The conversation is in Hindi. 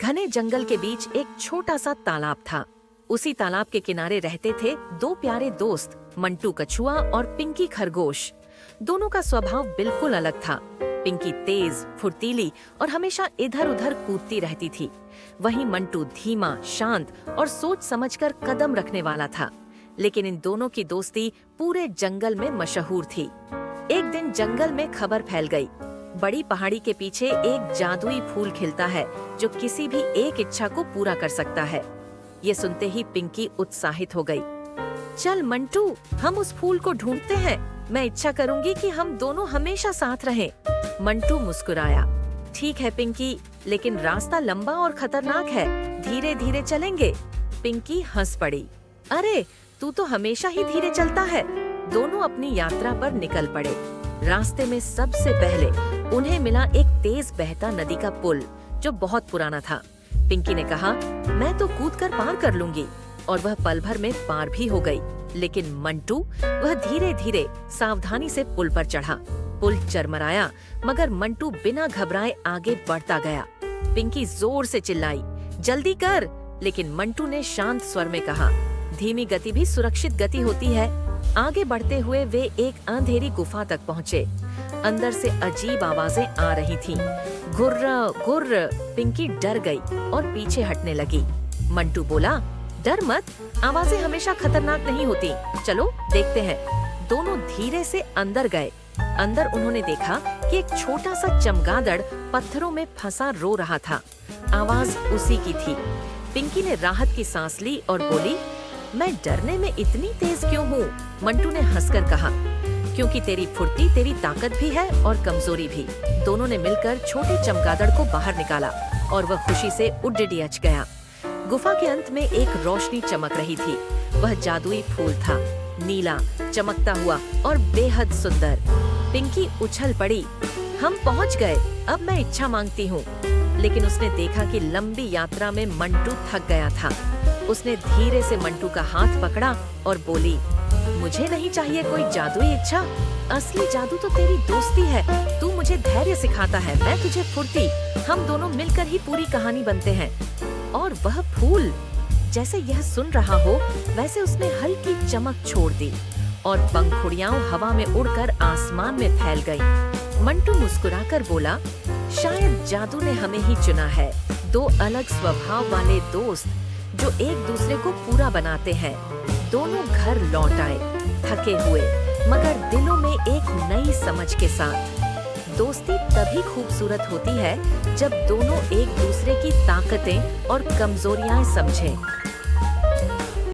घने जंगल के बीच एक छोटा सा तालाब था। उसी तालाब के किनारे रहते थे दो प्यारे दोस्त, मंटू कछुआ और पिंकी खरगोश। दोनों का स्वभाव बिल्कुल अलग था। पिंकी तेज, फुर्तीली और हमेशा इधर उधर कूदती रहती थी। वहीं मंटू धीमा, शांत और सोच समझकर कदम रखने वाला था। लेकिन इन दोनों की दोस्ती पूरे जंगल में मशहूर थी। एक दिन जंगल में खबर फैल गई, बड़ी पहाड़ी के पीछे एक जादुई फूल खिलता है जो किसी भी एक इच्छा को पूरा कर सकता है। ये सुनते ही पिंकी उत्साहित हो गई। चल मंटू, हम उस फूल को ढूंढते हैं। मैं इच्छा करूंगी कि हम दोनों हमेशा साथ रहें। मंटू मुस्कुराया। ठीक है पिंकी, लेकिन रास्ता लंबा और खतरनाक है, धीरे धीरे चलेंगे। पिंकी हंस पड़ी। अरे, तू तो हमेशा ही धीरे चलता है। दोनों अपनी यात्रा पर निकल पड़े। रास्ते में सबसे पहले उन्हें मिला एक तेज बहता नदी का पुल जो बहुत पुराना था। पिंकी ने कहा, मैं तो कूदकर पार कर लूंगी, और वह पल भर में पार भी हो गई। लेकिन मंटू, वह धीरे धीरे सावधानी से पुल पर चढ़ा। पुल चरमराया, मगर मंटू बिना घबराए आगे बढ़ता गया। पिंकी जोर से चिल्लाई, जल्दी कर, लेकिन मंटू ने शांत स्वर में कहा, धीमी गति भी सुरक्षित गति होती है। आगे बढ़ते हुए वे एक अंधेरी गुफा तक पहुँचे। अंदर से अजीब आवाजें आ रही थीं। गुर्र गुर्र। पिंकी डर गई और पीछे हटने लगी। मंटू बोला, डर मत, आवाजें हमेशा खतरनाक नहीं होती। चलो देखते हैं। दोनों धीरे से अंदर गए। अंदर उन्होंने देखा कि एक छोटा सा चमगादड़ पत्थरों में फंसा रो रहा था। आवाज उसी की थी। पिंकी ने राहत की सांस ली और बोली, मैं डरने में इतनी तेज क्यों हूँ? मंटू ने हंसकर कहा, क्योंकि तेरी फुर्ती तेरी ताकत भी है और कमजोरी भी। दोनों ने मिलकर छोटे चमगादड़ को बाहर निकाला और वह खुशी से उड्डीयच गया। गुफा के अंत में एक रोशनी चमक रही थी। वह जादुई फूल था, नीला, चमकता हुआ और बेहद सुंदर। पिंकी उछल पड़ी। हम पहुंच गए, अब मैं इच्छा मांगती हूँ। लेकिन उसने देखा कि लंबी यात्रा में मंटू थक गया था। उसने धीरे से मंटू का हाथ पकड़ा और बोली, मुझे नहीं चाहिए कोई जादुई इच्छा। असली जादू तो तेरी दोस्ती है। तू मुझे धैर्य सिखाता है, मैं तुझे फुर्ती। हम दोनों मिलकर ही पूरी कहानी बनते हैं। और वह फूल, जैसे यह सुन रहा हो वैसे उसने हल्की चमक छोड़ दी और पंखुड़ियां हवा में उड़कर आसमान में फैल गईं। मंटू मुस्कुराकर बोला, शायद जादू ने हमें ही चुना है। दो अलग स्वभाव वाले दोस्त जो एक दूसरे को पूरा बनाते हैं। दोनों घर लौट आए, थके हुए, मगर दिलों में एक नई समझ के साथ। दोस्ती तभी खूबसूरत होती है जब दोनों एक दूसरे की ताकतें और कमजोरियां समझें।